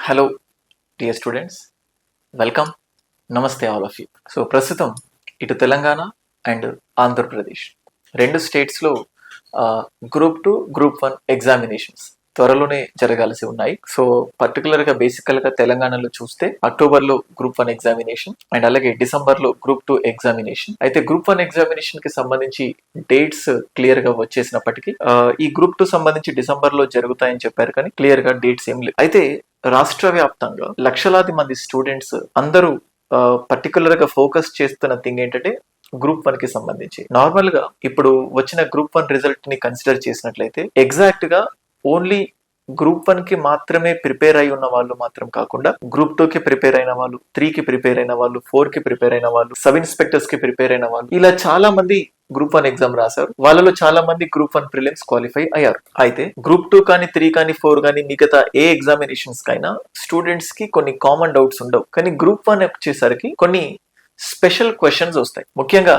Hello dear students, welcome, నమస్తే all of you. So ప్రస్తుతం ఇటు తెలంగాణ అండ్ ఆంధ్రప్రదేశ్ రెండు స్టేట్స్లో గ్రూప్ 2 గ్రూప్ 1 ఎగ్జామినేషన్స్ త్వరలోనే జరగాల్సి ఉన్నాయి. సో పర్టికులర్గా బేసికల్గా తెలంగాణలో చూస్తే అక్టోబర్లో గ్రూప్ 1 ఎగ్జామినేషన్ అండ్ అలాగే డిసెంబర్లో గ్రూప్ 2 ఎగ్జామినేషన్. అయితే గ్రూప్ 1 ఎగ్జామినేషన్ కి సంబంధించి డేట్స్ క్లియర్ గా వచ్చేసినప్పటికీ ఈ గ్రూప్ 2 సంబంధించి డిసెంబర్లో జరుగుతాయని చెప్పారు, కానీ క్లియర్ గా డేట్స్ ఏం లేవు. అయితే రాష్ట్ర వ్యాప్తంగా లక్షలాది మంది స్టూడెంట్స్ అందరూ పర్టికులర్ గా ఫోకస్ చేస్తున్న థింగ్ ఏంటంటే గ్రూప్ 1 కి సంబంధించి. నార్మల్ గా ఇప్పుడు వచ్చిన గ్రూప్ 1 రిజల్ట్ ని కన్సిడర్ చేసినట్లయితే ఎగ్జాక్ట్ గా ఓన్లీ గ్రూప్ 1 కి మాత్రమే ప్రిపేర్ అయి ఉన్న వాళ్ళు మాత్రం కాకుండా గ్రూప్ 2 కి ప్రిపేర్ అయిన వాళ్ళు, 3 కి ప్రిపేర్ అయిన వాళ్ళు, 4 కి ప్రిపేర్ అయిన వాళ్ళు, సబ్ ఇన్స్పెక్టర్స్ కి ప్రిపేర్ అయిన వాళ్ళు, ఇలా చాలా మంది గ్రూప్ 1 ఎగ్జామ్ రాశారు. వాళ్ళలో చాలా మంది గ్రూప్ 1 ప్రిలిమ్స్ క్వాలిఫై అయ్యారు. అయితే గ్రూప్ 2 కానీ 3 కానీ 4 కానీ మిగతా ఏ ఎగ్జామినేషన్స్ కైనా స్టూడెంట్స్ కి కొన్ని కామన్ డౌట్స్ ఉండవు, కానీ గ్రూప్ 1 వచ్చేసరికి కొన్ని స్పెషల్ క్వశ్చన్స్ వస్తాయి, ముఖ్యంగా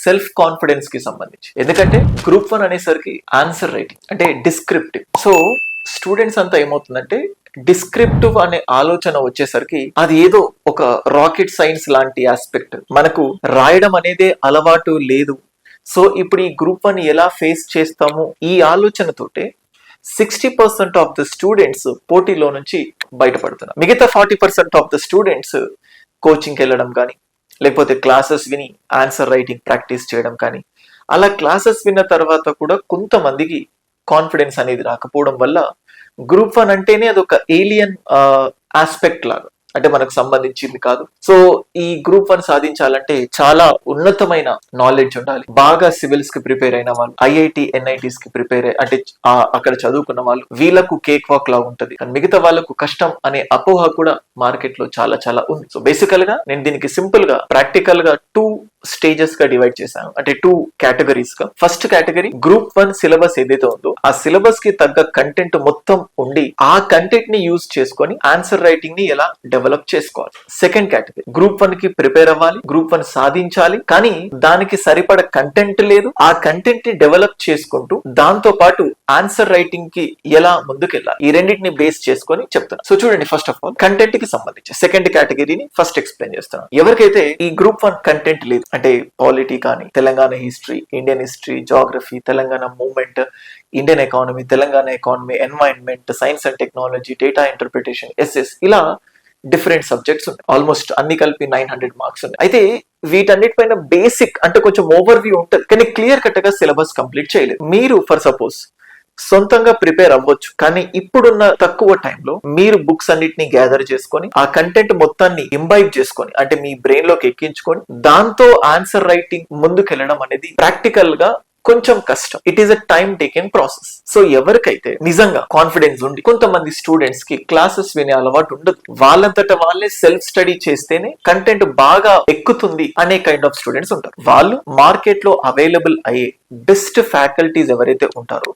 సెల్ఫ్ కాన్ఫిడెన్స్ కి సంబంధించి. ఎందుకంటే గ్రూప్ 1 అనేసరికి ఆన్సర్ రైటింగ్ అంటే డిస్క్రిప్టివ్. సో స్టూడెంట్స్ అంతా ఏమవుతుందంటే డిస్క్రిప్టివ్ అనే ఆలోచన వచ్చేసరికి అది ఏదో ఒక రాకెట్ సైన్స్ లాంటి ఆస్పెక్ట్. మనకు రాయడం అనేదే అలవాటు లేదు. సో ఇప్పుడు ఈ గ్రూప్ 1 ఎలా ఫేస్ చేస్తాము ఈ ఆలోచనతోటే 60% ఆఫ్ ద స్టూడెంట్స్ పోటీలో నుంచి బయటపడుతున్నారు. మిగతా 40% ఆఫ్ ద స్టూడెంట్స్ కోచింగ్కి వెళ్ళడం కానీ, లేకపోతే క్లాసెస్ విని ఆన్సర్ రైటింగ్ ప్రాక్టీస్ చేయడం కానీ, అలా క్లాసెస్ విన్న తర్వాత కూడా కొంతమందికి కాన్ఫిడెన్స్ అనేది రాకపోవడం వల్ల గ్రూప్ 1 అంటేనే అదొక ఏలియన్ ఆస్పెక్ట్ లాగా, అంటే మనకు సంబంధించింది కాదు. సో ఈ గ్రూప్ 1 సాధించాలంటే చాలా ఉన్నతమైన నాలెడ్జ్ ఉండాలి. బాగా సివిల్స్ కి ప్రిపేర్ అయిన వాళ్ళు, ఐఐటి ఎన్ఐటీస్ కి ప్రిపేర్ అంటే అక్కడ చదువుకున్న వాళ్ళు, వీళ్ళకు కేక్ వాక్ లాగా ఉంటది, కానీ మిగతా వాళ్ళకు కష్టం అనే అపోహ కూడా మార్కెట్ లో చాలా చాలా ఉంది. సో బేసికల్ గా నేను దీనికి సింపుల్ గా ప్రాక్టికల్ గా 2 స్టేజెస్ గా డివైడ్ చేశాను, అంటే 2 కేటగిరీస్ గా. ఫస్ట్ కేటగిరీ గ్రూప్ 1 సిలబస్ ఏదైతే ఉందో ఆ సిలబస్ కి తగ్గ కంటెంట్ మొత్తం ఉండి ఆ కంటెంట్ ని యూజ్ చేసుకొని ఆన్సర్ రైటింగ్ ని ఎలా డెవలప్ చేసుకోవాలి. సెకండ్ కేటగిరీ గ్రూప్ 1 కి ప్రిపేర్ అవ్వాలి, గ్రూప్ 1 సాధించాలి, కానీ దానికి సరిపడ కంటెంట్ లేదు. ఆ కంటెంట్ ని డెవలప్ చేసుకుంటూ దాంతో పాటు ఆన్సర్ రైటింగ్ కి ఎలా ముందుకెళ్ళాలి, ఈ రెండింటిని బేస్ చేసుకొని చెప్తున్నా. సో చూడండి, ఫస్ట్ ఆఫ్ ఆల్ కంటెంట్ కి సంబంధించి సెకండ్ కేటగిరీని ఫస్ట్ ఎక్స్ప్లెయిన్ చేస్తున్నాను. ఎవరికైతే ఈ గ్రూప్ 1 కంటెంట్ లేదు, అంటే పాలిటీ కానీ, Telangana history, Indian history, geography, Telangana movement, Indian economy, Telangana economy, environment, science and technology, data interpretation, SS, ఇలా డిఫరెంట్ సబ్జెక్ట్స్ ఉన్నాయి. ఆల్మోస్ట్ అన్ని కలిపి 900 మార్క్స్ ఉన్నాయి. అయితే వీటన్నిటిపైన బేసిక్ అంటే కొంచెం ఓవర్ వ్యూ ఉంటుంది, కానీ క్లియర్ కట్ గా సిలబస్ కంప్లీట్ చేయలేదు. మీరు ఫర్ సపోజ్ సొంతంగా ప్రిపేర్ అవ్వచ్చు, కానీ ఇప్పుడున్న తక్కువ టైంలో మీరు బుక్స్ అన్నిటిని గ్యాదర్ చేసుకొని ఆ కంటెంట్ మొత్తాన్ని ఇంబైబ్ చేసుకొని, అంటే మీ బ్రెయిన్ లోకి ఎక్కించుకొని దాంతో ఆన్సర్ రైటింగ్ ముందుకెళ్ళడం అనేది ప్రాక్టికల్ గా కొంచెం కష్టం. It is a time taking process. So ఎవరికైతే నిజంగా కాన్ఫిడెన్స్ ఉండి, కొంతమంది స్టూడెంట్స్ కి క్లాసెస్ వినే అలవాటు ఉండదు, వాళ్ళంతట వాళ్ళే సెల్ఫ్ స్టడీ చేస్తేనే కంటెంట్ బాగా ఎక్కుతుంది అనే కైండ్ ఆఫ్ స్టూడెంట్స్ ఉంటారు. వాళ్ళు మార్కెట్ లో అవైలబుల్ అయ్యే బెస్ట్ ఫ్యాకల్టీస్ ఎవరైతే ఉంటారో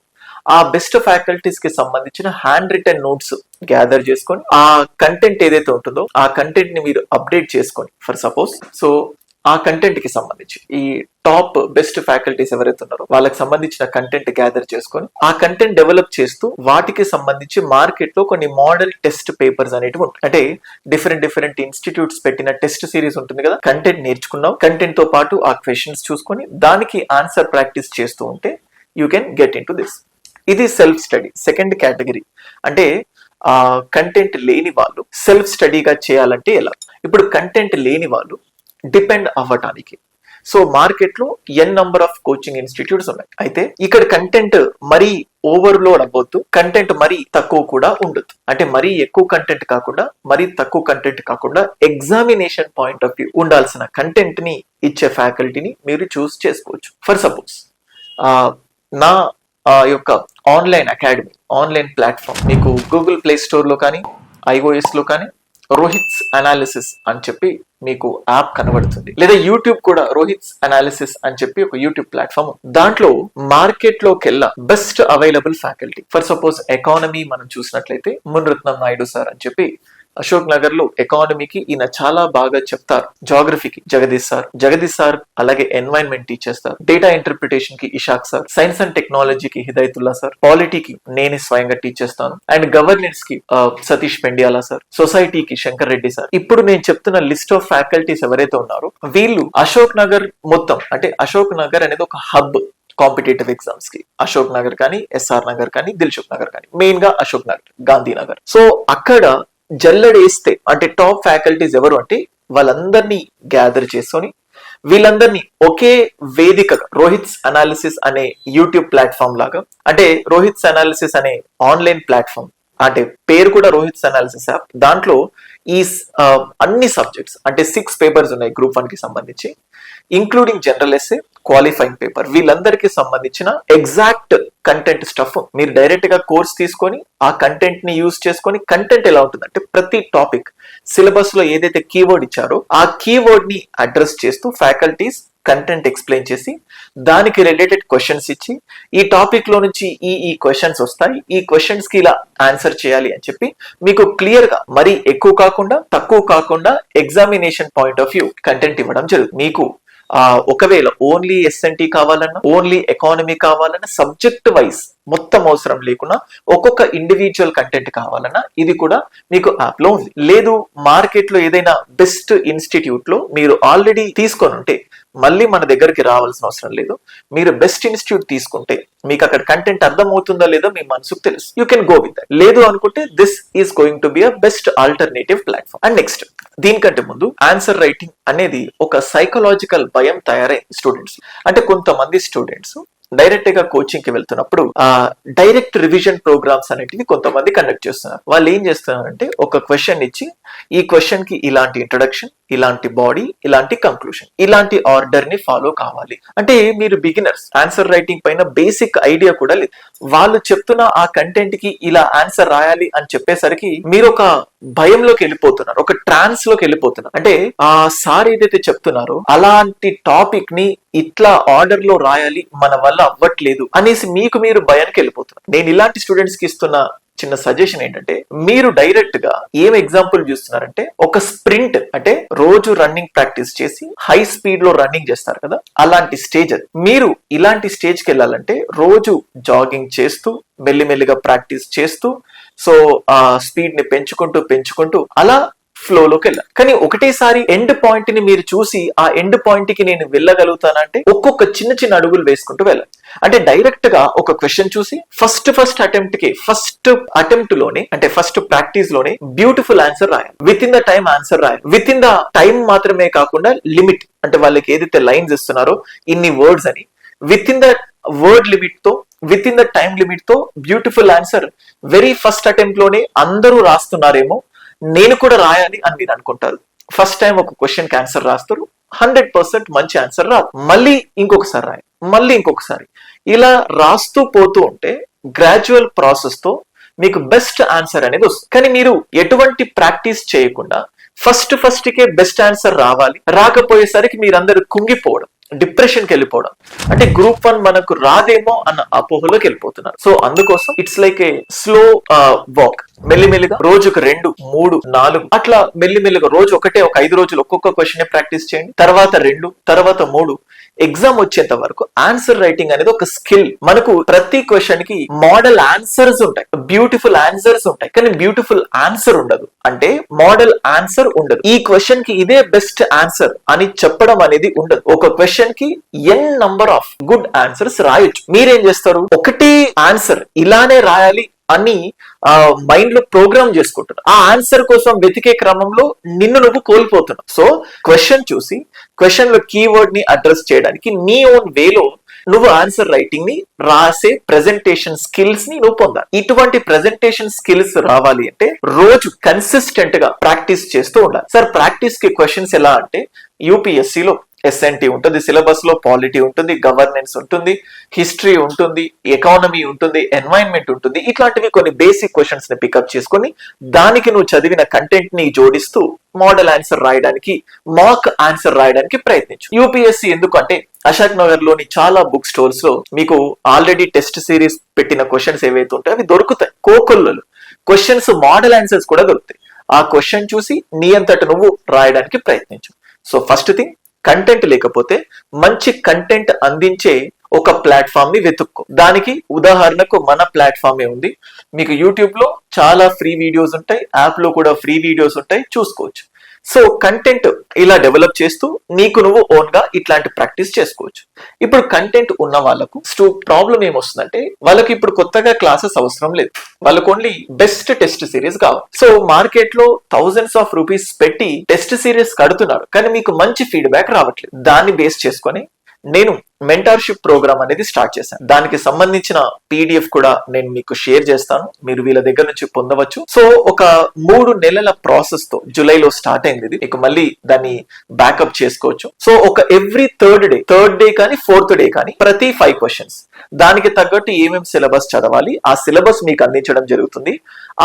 ఆ బెస్ట్ ఫ్యాకల్టీస్ కి సంబంధించిన హ్యాండ్ రిటన్ నోట్స్ గ్యాదర్ చేసుకొని ఆ కంటెంట్ ఏదైతే ఉంటుందో ఆ కంటెంట్ ని మీరు అప్డేట్ చేసుకొని, ఫర్ సపోజ్ సో ఆ కంటెంట్ కి సంబంధించి ఈ టాప్ బెస్ట్ ఫ్యాకల్టీస్ ఎవరైతే ఉన్నారో వాళ్ళకి సంబంధించిన కంటెంట్ గ్యాదర్ చేసుకొని ఆ కంటెంట్ డెవలప్ చేస్తూ వాటికి సంబంధించి మార్కెట్ లో కొన్ని మోడల్ టెస్ట్ పేపర్స్ అనేటివి ఉంటాయి. అంటే డిఫరెంట్ ఇన్స్టిట్యూట్స్ పెట్టిన టెస్ట్ సిరీస్ ఉంటుంది కదా, కంటెంట్ నేర్చుకున్నాం, కంటెంట్ తో పాటు ఆ క్వశ్చన్స్ చూసుకొని దానికి ఆన్సర్ ప్రాక్టీస్ చేస్తూ ఉంటే you can get in to this. ఇది సెల్ఫ్ స్టడీ. సెకండ్ కేటగిరీ అంటే కంటెంట్ లేని వాళ్ళు సెల్ఫ్ స్టడీగా చేయాలంటే ఎలా. ఇప్పుడు కంటెంట్ లేని వాళ్ళు డిపెండ్ అవ్వటానికి సో మార్కెట్ లో ఎన్ నంబర్ ఆఫ్ కోచింగ్ ఇన్స్టిట్యూట్స్ ఉన్నాయి. అయితే ఇక్కడ కంటెంట్ మరీ ఓవర్లోడ్ అవ్వద్దు, కంటెంట్ మరీ తక్కువ కూడా ఉండదు. అంటే మరీ ఎక్కువ కంటెంట్ కాకుండా మరీ తక్కువ కంటెంట్ కాకుండా ఎగ్జామినేషన్ పాయింట్ ఆఫ్ వ్యూ ఉండాల్సిన కంటెంట్ ని ఇచ్చే ఫ్యాకల్టీని మీరు చూస్ చేసుకోవచ్చు. ఫర్ సపోజ్ నా యొక్క ఆన్లైన్ అకాడమీ, ఆన్లైన్ ప్లాట్ఫామ్ మీకు గూగుల్ ప్లే స్టోర్ లో కానీ ఐఓఎస్ లో కానీ రోహిత్స్ అనాలిసిస్ అని చెప్పి మీకు యాప్ కనబడుతుంది, లేదా యూట్యూబ్ కూడా రోహిత్స్ అనాలిసిస్ అని చెప్పి ఒక యూట్యూబ్ ప్లాట్ఫామ్. దాంట్లో మార్కెట్ లోకెల్లా best available faculty, for suppose economy మనం చూసినట్లయితే మున్రత్నం నాయుడు సార్ అని చెప్పి అశోక్ నగర్ లో ఎకానమీకి ఈయన చాలా బాగా చెప్తారు. జాగ్రఫీకి జగదీష్ సార్ అలాగే ఎన్వైరన్మెంట్ టీచ్ చేస్తారు. డేటా ఇంటర్ప్రిటేషన్ కి ఇషాక్ సార్, సైన్స్ అండ్ టెక్నాలజీకి హిదాయతుల్లా సార్, పాలిటీకి నేనే స్వయంగా టీచ్ చేస్తాను, అండ్ గవర్నెన్స్ కి సతీష్ పెండియాలా సార్, సొసైటీకి శంకర్ రెడ్డి సార్. ఇప్పుడు నేను చెప్తున్న లిస్ట్ ఆఫ్ ఫ్యాకల్టీస్ ఎవరైతే ఉన్నారో వీళ్ళు అశోక్ నగర్ మొత్తం, అంటే అశోక్ నగర్ అనేది ఒక హబ్ కాంపిటేటివ్ ఎగ్జామ్స్ కి. అశోక్ నగర్ కానీ, ఎస్ఆర్ నగర్ కానీ, దిల్సుఖ్ నగర్ కానీ, మెయిన్ గా అశోక్ నగర్, గాంధీనగర్. సో అక్కడ జల్లెడేస్తే అంటే టాప్ ఫ్యాకల్టీస్ ఎవరు అంటే వాళ్ళందరినీ గ్యాదర్ చేసుకొని వీళ్ళందరినీ ఒకే వేదికగా రోహిత్స్ అనాలిసిస్ అనే యూట్యూబ్ ప్లాట్ఫామ్ లాగా, అంటే రోహిత్స్ అనాలిసిస్ అనే ఆన్లైన్ ప్లాట్ఫామ్, అంటే పేరు కూడా రోహిత్స్ అనాలిసిస్ యాప్. దాంట్లో ఈ అన్ని సబ్జెక్ట్స్ అంటే 6 పేపర్స్ ఉన్నాయి గ్రూప్ 1 కి సంబంధించి, including general essay, qualifying paper, వీళ్ళందరికీ సంబంధించిన ఎగ్జాక్ట్ కంటెంట్ స్టఫ్ మీరు డైరెక్ట్ గా కోర్స్ తీసుకొని ఆ కంటెంట్ ని యూజ్ చేసుకొని, కంటెంట్ ఎలా ఉంటుంది అంటే ప్రతి టాపిక్ సిలబస్ లో ఏదైతే కీవర్డ్ ఇచ్చారో ఆ కీవర్డ్ ని అడ్రస్ చేస్తూ ఫ్యాకల్టీస్ కంటెంట్ ఎక్స్ప్లెయిన్ చేసి దానికి రిలేటెడ్ క్వశ్చన్స్ ఇచ్చి ఈ టాపిక్ లో నుంచి ఈ క్వశ్చన్స్ వస్తాయి, ఈ క్వశ్చన్స్ కి ఇలా ఆన్సర్ చేయాలి అని చెప్పి మీకు క్లియర్ గా, మరి ఎక్కువ కాకుండా తక్కువ కాకుండా examination point of view content ఇవ్వడం జరుగుతుంది. మీకు ఒకవేళ ఓన్లీ ఎస్ఎన్టీ కావాలన్నా, ఓన్లీ ఎకానమీ కావాలన్నా, సబ్జెక్ట్ వైజ్ మొత్తం అవసరం లేకుండా ఒక్కొక్క ఇండివిజువల్ కంటెంట్ కావాలన్నా ఇది కూడా మీకు యాప్ లో ఉంది. లేదు మార్కెట్ లో ఏదైనా బెస్ట్ ఇన్స్టిట్యూట్ లో మీరు ఆల్రెడీ తీసుకొని ఉంటే మళ్ళీ మన దగ్గరికి రావాల్సిన అవసరం లేదు. మీరు బెస్ట్ ఇన్స్టిట్యూట్ తీసుకుంటే మీకు అక్కడ కంటెంట్ అర్థమవుతుందో లేదో మీ మనసుకు తెలుసు, you can go with that. లేదు అనుకుంటే this is going to be a best alternative platform. And next, దీనికంటే ముందు ఆన్సర్ రైటింగ్ అనేది ఒక సైకలాజికల్ భయం తయారైంది స్టూడెంట్స్. అంటే కొంతమంది స్టూడెంట్స్ డైరెక్ట్ గా కోచింగ్ కి వెళ్తున్నప్పుడు డైరెక్ట్ రివిజన్ ప్రోగ్రామ్స్ అనేటివి కొంతమంది కండక్ట్ చేస్తున్నారు. వాళ్ళు ఏం చేస్తున్నారంటే ఒక క్వశ్చన్ ఇచ్చి ఈ క్వశ్చన్ కి ఇలాంటి ఇంట్రొడక్షన్, ఇలాంటి బాడీ, ఇలాంటి కంక్లూషన్, ఇలాంటి ఆర్డర్ ని ఫాలో కావాలి. అంటే మీరు బిగినర్స్, ఆన్సర్ రైటింగ్ పైన బేసిక్ ఐడియా కూడా లేదు. వాళ్ళు చెప్తున్న ఆ కంటెంట్ కి ఇలా ఆన్సర్ రాయాలి అని చెప్పేసరికి మీరు ఒక భయంలోకి వెళ్ళిపోతున్నారు, ఒక ట్రాన్స్ లోకి వెళ్ళిపోతున్నారు. అంటే ఆ సార్ ఏదైతే చెప్తున్నారో అలాంటి టాపిక్ ని ఇట్లా ఆర్డర్ లో రాయాలి, మన వల్ల అవ్వట్లేదు అనేసి మీకు మీరు భయానికి వెళ్ళిపోతున్నారు. నేను ఇలాంటి స్టూడెంట్స్ కి ఇస్తున్న చిన్న సజెషన్ ఏంటంటే, మీరు డైరెక్ట్ గా ఏం ఎగ్జాంపుల్ చూస్తున్నారంటే ఒక స్ప్రింట్, అంటే రోజు రన్నింగ్ ప్రాక్టీస్ చేసి హై స్పీడ్ లో రన్నింగ్ చేస్తారు కదా, అలాంటి స్టేజ్ అది. మీరు ఇలాంటి స్టేజ్ కి వెళ్ళాలంటే రోజు జాగింగ్ చేస్తూ మెల్లిమెల్లిగా ప్రాక్టీస్ చేస్తూ సో ఆ స్పీడ్ ని పెంచుకుంటూ అలా ఫ్లోలోకి వెళ్ళాలి. కానీ ఒకటేసారి ఎండ్ పాయింట్ ని మీరు చూసి ఆ ఎండ్ పాయింట్ కి నేను వెళ్ళగలుగుతానంటే ఒక్కొక్క చిన్న అడుగులు వేసుకుంటూ వెళ్ళాలి. అంటే డైరెక్ట్ గా ఒక క్వశ్చన్ చూసి ఫస్ట్ అటెంప్ట్ లోనే, అంటే ఫస్ట్ ప్రాక్టీస్ లోనే బ్యూటిఫుల్ ఆన్సర్ రాయాలి, with in the time answer రాయాలి. విత్ ఇన్ ద టైం మాత్రమే కాకుండా లిమిట్, అంటే వాళ్ళకి ఏదైతే లైన్స్ ఇస్తున్నారో ఇన్ని వర్డ్స్ అని, within the word limit తో, within the time limit తో beautiful answer very first attempt లోనే అందరూ రాస్తున్నారేమో, నేను కూడా రాయాలి అని మీరు అనుకుంటారు. ఫస్ట్ టైం ఒక క్వశ్చన్ కి ఆన్సర్ రాస్తారు, 100% మంచి ఆన్సర్ రాదు, మళ్ళీ ఇంకొకసారి రాయాలి, మళ్ళీ ఇంకొకసారి, ఇలా రాస్తూ పోతూ ఉంటే గ్రాడ్యువల్ ప్రాసెస్ తో మీకు బెస్ట్ ఆన్సర్ అనేది వస్తుంది. కానీ మీరు ఎటువంటి ప్రాక్టీస్ చేయకుండా ఫస్ట్ కే బెస్ట్ ఆన్సర్ రావాలి, రాకపోయేసరికి మీరందరూ కుంగిపోవడం, డిప్రెషన్ కి వెళ్ళిపోవడం, అంటే గ్రూప్ 1 మనకు రాదేమో అన్న అపోహలోకి వెళ్ళిపోతున్నారు. సో అందుకోసం it's like A slow walk. మెల్లిమెల్లిగా రోజుకు 2, 3, 4 అట్లా మెల్లిమెల్లిగా రోజు ఒక 5 రోజులు ఒక్కొక్క క్వశ్చన్ ప్రాక్టీస్ చేయండి, తర్వాత 2, తర్వాత 3. ఎగ్జామ్ వచ్చేంత వరకు ఆన్సర్ రైటింగ్ అనేది ఒక స్కిల్. మనకు ప్రతి క్వశ్చన్ కి మోడల్ ఆన్సర్స్ ఉంటాయి, బ్యూటిఫుల్ ఆన్సర్స్ ఉంటాయి, కానీ బ్యూటిఫుల్ ఆన్సర్ ఉండదు, అంటే మోడల్ ఆన్సర్ ఉండదు. ఈ క్వశ్చన్ కి ఇదే బెస్ట్ ఆన్సర్ అని చెప్పడం అనేది ఉండదు. ఒక క్వశ్చన్ కి n number of good answers రాయొచ్చు. మీరేం చేస్తారు, ఒకటి ఆన్సర్ ఇలానే రాయాలి అని మైండ్ లో ప్రోగ్రామ్ చేసుకుంటున్నావు. ఆ ఆన్సర్ కోసం వెతికే క్రమంలో నిన్ను నువ్వు కోల్పోతున్నావు. సో క్వశ్చన్ చూసి క్వశ్చన్ లో కీవర్డ్ ని అడ్రస్ చేయడానికి నీ ఓన్ వేలో నువ్వు ఆన్సర్ రైటింగ్ ని రాసే ప్రెజెంటేషన్ స్కిల్స్ ని నువ్వు పొందాలి. ఇటువంటి ప్రెజెంటేషన్ స్కిల్స్ రావాలి అంటే రోజు కన్సిస్టెంట్ గా ప్రాక్టీస్ చేస్తూ ఉండాలి. సార్ ప్రాక్టీస్ కి క్వశ్చన్స్ ఎలా అంటే, యూపీఎస్సీలో ఎస్ఎన్టీ ఉంటుంది, సిలబస్ లో పాలిటీ ఉంటుంది, గవర్నెన్స్ ఉంటుంది, హిస్టరీ ఉంటుంది, ఎకానమీ ఉంటుంది, ఎన్వైరన్మెంట్ ఉంటుంది. ఇట్లాంటివి కొన్ని బేసిక్ క్వశ్చన్స్ ని పికప్ చేసుకొని దానికి నువ్వు చదివిన కంటెంట్ ని జోడిస్తూ మోడల్ ఆన్సర్ రాయడానికి, మాక్ ఆన్సర్ రాయడానికి ప్రయత్నించు. యూపీఎస్సీ ఎందుకంటే అశోక్ నగర్ లోని చాలా బుక్ స్టోర్స్ లో మీకు ఆల్రెడీ టెస్ట్ సిరీస్ పెట్టిన క్వశ్చన్స్ ఏవైతే ఉంటాయో అవి దొరుకుతాయి. కోకొల్లలు క్వశ్చన్స్, మోడల్ ఆన్సర్స్ కూడా దొరుకుతాయి. ఆ క్వశ్చన్ చూసి నీ అంతట నువ్వు రాయడానికి ప్రయత్నించు. సో ఫస్ట్ థింగ్, కంటెంట్ లేకపోతే మంచి కంటెంట్ అందించే ఒక ప్లాట్ఫామ్ ని వెతుక్కో. దానికి ఉదాహరణకు మన ప్లాట్ఫామే ఉంది. మీకు యూట్యూబ్ లో చాలా ఫ్రీ వీడియోస్ ఉంటాయి, యాప్ లో కూడా ఫ్రీ వీడియోస్ ఉంటాయి, చూసుకోవచ్చు. సో కంటెంట్ ఇలా డెవలప్ చేస్తూ నీకు నువ్వు ఓన్ గా ఇట్లాంటి ప్రాక్టీస్ చేసుకోవచ్చు. ఇప్పుడు కంటెంట్ ఉన్న వాళ్ళకు ప్రాబ్లం ఏమొస్తుందంటే, వాళ్ళకి ఇప్పుడు కొత్తగా క్లాసెస్ అవసరం లేదు, వాళ్ళకు ఓన్లీ బెస్ట్ టెస్ట్ సిరీస్ కావాలి. సో మార్కెట్ లో థౌజండ్స్ ఆఫ్ రూపీస్ పెట్టి టెస్ట్ సిరీస్ కడుతున్నారు, కానీ మీకు మంచి ఫీడ్బ్యాక్ రావట్లేదు. దాన్ని బేస్ చేసుకొని నేను మెంటర్షిప్ ప్రోగ్రామ్ అనేది స్టార్ట్ చేశాను. దానికి సంబంధించిన PDF కూడా నేను మీకు షేర్ చేస్తాను, మీరు వీళ్ళ దగ్గర నుంచి పొందవచ్చు. సో ఒక 3 నెలల ప్రాసెస్ తో జూలైలో స్టార్ట్ అయింది ఇది. మీకు మళ్ళీ దాన్ని బ్యాకప్ చేసుకోవచ్చు. సో ఒక ఎవ్రీ థర్డ్ డే కానీ 4th డే కానీ ప్రతి 5 క్వశ్చన్స్, దానికి తగ్గట్టు ఏమేమి సిలబస్ చదవాలి ఆ సిలబస్ మీకు అందించడం జరుగుతుంది.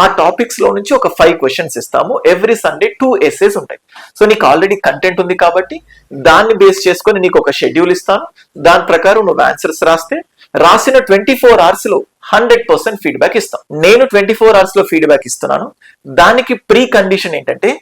ఆ టాపిక్స్ లో నుంచి ఒక 5 క్వశ్చన్స్ ఇస్తాము. ఎవ్రీ సండే 2 essays ఉంటాయి. సో నీకు ఆల్రెడీ కంటెంట్ ఉంది కాబట్టి దాన్ని బేస్ చేసుకొని నీకు ఒక షెడ్యూల్ ఇస్తాను. దాని ప్రకారం నువ్వు ఆన్సర్స్ రాస్తే రాసిన 24 hours లో 100% ఫీడ్బ్యాక్ ఇస్తాం. నేను 24 hours లో ఫీడ్బ్యాక్ ఇస్తున్నాను. దానికి ప్రీ కండిషన్ ఏంటంటే,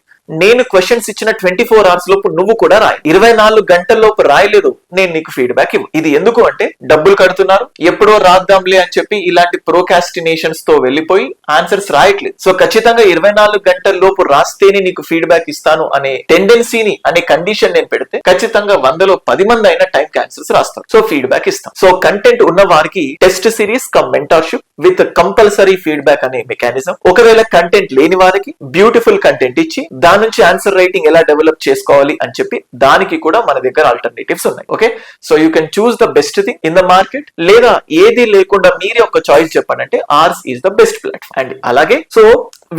నేను క్వశ్చన్స్ ఇచ్చిన 24 hours లోపు నువ్వు కూడా రాయి. 24 గంటల లోపు రాయలేదు, నేను నీకు ఫీడ్బ్యాక్ ఇవ్వు. ఇది ఎందుకు అంటే, డబ్బులు కడుతున్నారు, ఎప్పుడో రాద్దాంలే అని చెప్పి ఇలాంటి ప్రోకాస్టినేషన్స్ తో వెళ్ళిపోయి ఆన్సర్స్ రాయట్లేదు. సో ఖచ్చితంగా 24 గంటల లోపు రాస్తేనే నీకు ఫీడ్బ్యాక్ ఇస్తాను అనే టెండెన్సీని, అనే కండిషన్ నేను పెడితే ఖచ్చితంగా 100లో 10 మంది అయినా టైం ఆన్సర్స్ రాస్తారు. సో ఫీడ్బ్యాక్ ఇస్తాం. సో కంటెంట్ ఉన్న వారికి test series come mentorship with compulsory feedback అనే మెకానిజం. ఒకవేళ కంటెంట్ లేని వారికి బ్యూటిఫుల్ కంటెంట్ ఇచ్చి దాని నుంచి ఆన్సర్ రైటింగ్ ఎలా డెవలప్ చేసుకోవాలి అని చెప్పి దానికి కూడా మన దగ్గర ఆల్టర్నేటివ్స్ ఉన్నాయి. Okay, so you can choose the best thing in the market. లేదా ఏది లేకుండా మీరే ఒక చాయిస్ చెప్పండి అంటే ours is the best platform. And అలాగే సో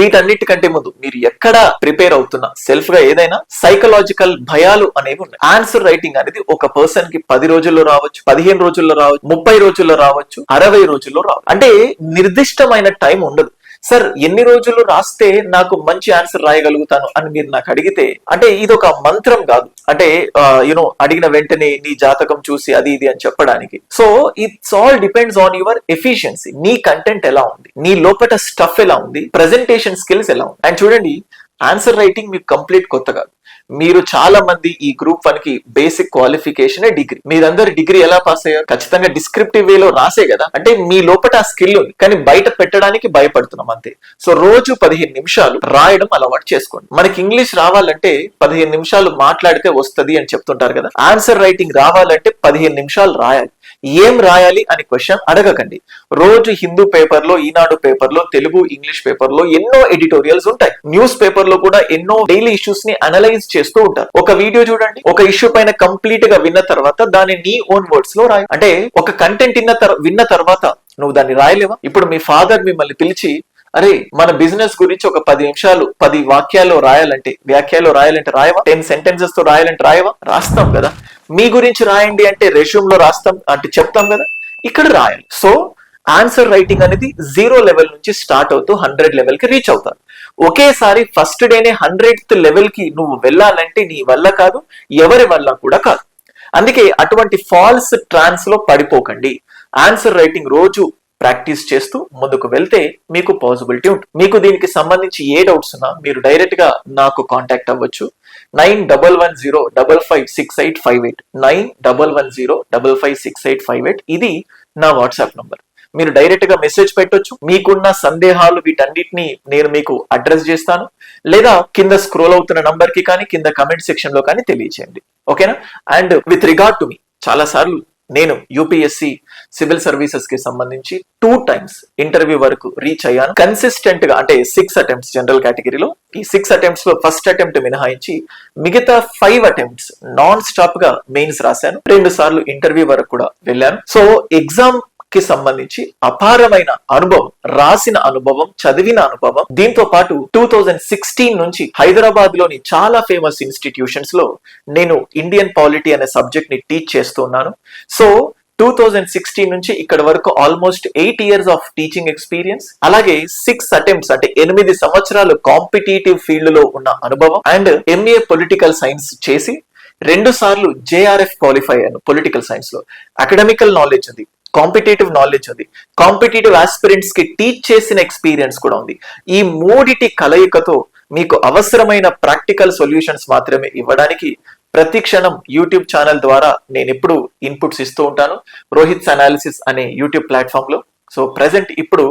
వీటన్నిటికంటే ముందు మీరు ఎక్కడ ప్రిపేర్ అవుతున్నా, సెల్ఫ్ గా ఏదైనా సైకలాజికల్ భయాలు అనేవి ఉన్నాయి. ఆన్సర్ రైటింగ్ అనేది ఒక పర్సన్ కి 10 రోజుల్లో రావచ్చు, 15 రోజుల్లో రావచ్చు, 30 రోజుల్లో రావచ్చు, 60 రోజుల్లో రావచ్చు. అంటే నిర్దిష్టమైన టైం ఉండదు. సార్ ఎన్ని రోజులు రాస్తే నాకు మంచి ఆన్సర్ రాయగలుగుతాను అని మీరు నాకు అడిగితే, అంటే ఇది ఒక మంత్రం కాదు. అంటే అడిగిన వెంటనే నీ జాతకం చూసి అది ఇది అని చెప్పడానికి. So it's all depends on your efficiency. నీ కంటెంట్ ఎలా ఉంది, నీ లోపల స్టఫ్ ఎలా ఉంది, ప్రెజెంటేషన్ స్కిల్స్ ఎలా ఉంది. అండ్ చూడండి, ఆన్సర్ రైటింగ్ మీకు కంప్లీట్ కొత్త కాదు. మీరు చాలా మంది ఈ గ్రూప్ 1 కి బేసిక్ క్వాలిఫికేషన్ డిగ్రీ. మీరందరు డిగ్రీ ఎలా పాస్ అయ్యారు? ఖచ్చితంగా డిస్క్రిప్టివ్ వేలో రాసే కదా. అంటే మీ లోపల ఆ స్కిల్ ఉంది, కానీ బయట పెట్టడానికి భయపడుతున్నాం అంతే. సో రోజు 15 నిమిషాలు రాయడం అలవాటు చేసుకోండి. మనకి ఇంగ్లీష్ రావాలంటే 15 నిమిషాలు మాట్లాడితే వస్తుంది అని చెప్తుంటారు కదా. ఆన్సర్ రైటింగ్ రావాలంటే 15 నిమిషాలు రాయాలి. ఏం రాయాలి అని క్వశ్చన్ అడగకండి. రోజు హిందూ పేపర్ లో, ఈనాడు పేపర్ లో, తెలుగు ఇంగ్లీష్ పేపర్ లో ఎన్నో ఎడిటోరియల్స్ ఉంటాయి. న్యూస్ పేపర్ లో కూడా ఎన్నో డైలీ ఇష్యూస్ ని అనలైజ్ చేస్తూ ఉంటారు. ఒక వీడియో చూడండి, ఒక ఇష్యూ పైన కంప్లీట్ గా విన్న తర్వాత దాన్ని నీ ఓన్ వర్డ్స్ లో రాయి. అంటే ఒక కంటెంట్ విన్న తర్వాత నువ్వు దాన్ని రాయలేవా? ఇప్పుడు మీ ఫాదర్ మిమ్మల్ని పిలిచి, అరే మన బిజినెస్ గురించి ఒక 10 నిమిషాలు 10 వ్యాఖ్యలు రాయాలంటే రాయవా? 10 సెంటెన్సెస్ తో రాయాలంటే రాయవా? రాస్తాం కదా. మీ గురించి రాయండి అంటే రెజ్యూమ్ లో రాస్తాం అంటే చెప్తాం కదా, ఇక్కడ రాయాలి. సో ఆన్సర్ రైటింగ్ అనేది 0 లెవెల్ నుంచి స్టార్ట్ అవుతూ 100 లెవెల్ కి రీచ్ అవుతారు. ఒకేసారి ఫస్ట్ డేనే 100th లెవెల్ కి నువ్వు వెళ్ళాలంటే నీ వల్ల కాదు, ఎవరి వల్ల కూడా కాదు. అందుకే అటువంటి ఫాల్స్ ట్రాన్స్ లో పడిపోకండి. ఆన్సర్ రైటింగ్ రోజు ప్రాక్టీస్ చేస్తూ ముందుకు వెళ్తే మీకు పాసిబిలిటీ ఉంటుంది. మీకు దీనికి సంబంధించి ఏ డౌట్స్ ఉన్నా మీరు డైరెక్ట్ గా నాకు కాంటాక్ట్ అవ్వచ్చు. 9110556858 9110556858 ఇది నా వాట్సాప్ నంబర్. మీరు డైరెక్ట్ గా మెసేజ్ పెట్టొచ్చు. మీకున్న సందేహాలు వీటన్నిటిని నేను మీకు అడ్రస్ చేస్తాను. లేదా కింద స్క్రోల్ అవుతున్న నంబర్ కి కానీ, కింద కమెంట్ సెక్షన్ లో కానీ తెలియచేయండి. ఓకేనా? And with regard to me, చాలా సార్లు నేను యూపీఎస్సి సివిల్ సర్వీసెస్ కి సంబంధించి 2 times ఇంటర్వ్యూ వరకు రీచ్ అయ్యాను. కన్సిస్టెంట్ గా, అంటే 6 attempts జనరల్ కేటగిరీలో. ఈ 6 attempts లో ఫస్ట్ అటెంప్ట్ మినహాయించి మిగతా 5 attempts నాన్ స్టాప్ గా మెయిన్స్ రాశాను. 2 సార్లు ఇంటర్వ్యూ వరకు కూడా వెళ్ళాను. సో ఎగ్జామ్ కి సంబంధించి అపారమైన అనుభవం, రాసిన అనుభవం, చదివిన అనుభవం, దీంతో పాటు 2016 నుంచి హైదరాబాద్ లోని చాలా ఫేమస్ ఇన్స్టిట్యూషన్స్ లో నేను ఇండియన్ పాలిటీ అనే సబ్జెక్ట్ ని టీచ్ చేస్తున్నాను. సో 2016 నుంచి ఇక్కడ వరకు almost 8 years of teaching experience. అలాగే 6 attempts అంటే 8 సంవత్సరాలు కాంపిటేటివ్ ఫీల్డ్ లో ఉన్న అనుభవం. అండ్ MA పొలిటికల్ సైన్స్ చేసి 2 సార్లు JRF క్వాలిఫై అయ్యాను పొలిటికల్ సైన్స్ లో. అకాడమికల్ నాలెడ్జ్ ఉంది, కాంపిటేటివ్ నాలెడ్జ్ ఉంది, కాంపిటేటివ్ ఆస్పిరెంట్స్ కి టీచ్ చేసిన ఎక్స్పీరియన్స్ కూడా ఉంది. ఈ 3 కలయికతో మీకు అవసరమైన ప్రాక్టికల్ సొల్యూషన్స్ మాత్రమే ఇవ్వడానికి ప్రతి క్షణం యూట్యూబ్ ఛానల్ ద్వారా నేను ఎప్పుడు ఇన్పుట్స్ ఇస్తూ ఉంటాను రోహిత్స్ అనాలిసిస్ అనే యూట్యూబ్ ప్లాట్ఫామ్ లో. సో ప్రెసెంట్ ఇప్పుడు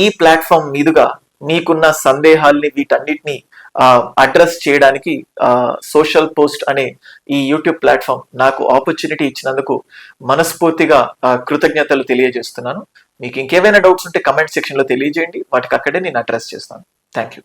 ఈ ప్లాట్ఫామ్ మీదుగా మీకున్న సందేహాల్ని వీటన్నిటిని అడ్రస్ చేయడానికి సోషల్ పోస్ట్ అనే ఈ యూట్యూబ్ ప్లాట్ఫామ్ నాకు ఆపర్చునిటీ ఇచ్చినందుకు మనస్ఫూర్తిగా కృతజ్ఞతలు తెలియజేస్తున్నాను. మీకు ఇంకేమైనా డౌట్స్ ఉంటే కమెంట్ సెక్షన్ లో తెలియజేయండి, వాటికి అక్కడే నేను అడ్రస్ చేస్తాను. Thank you.